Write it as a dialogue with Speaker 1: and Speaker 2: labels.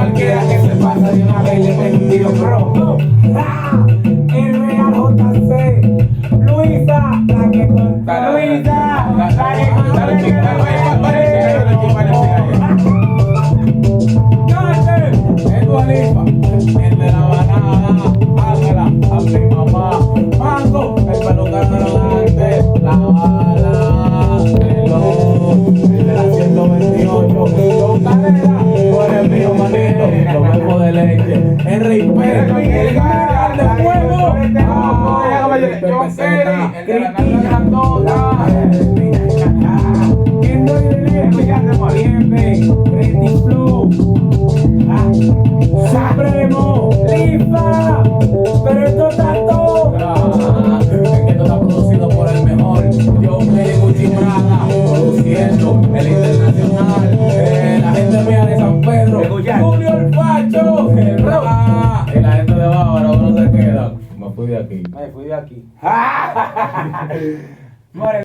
Speaker 1: cualquiera que se pasa de una vez le mete un tiro pro. El Real JC, Luisa, la que con Luisa, la que con el de la banana, Ángela, a mi mamá, Mango, el peluquero delante, la bala, el de la 128, Don Canela, tú eres mío, manito, los huevos de leche, el Rey Pedro, el García de Fuego, yo Cristina, el de la Casa Grandota, Kendo y el de Moriente, Pretty Flow, Supremo, Rifa, pero esto tanto. Es que esto está producido por el mejor. Yo me Gucci Prada, produciendo el internacional. La gente mía de San Pedro, Julio el Facho, el Ra. Y la gente de Bávaro no se queda. Me fui de aquí.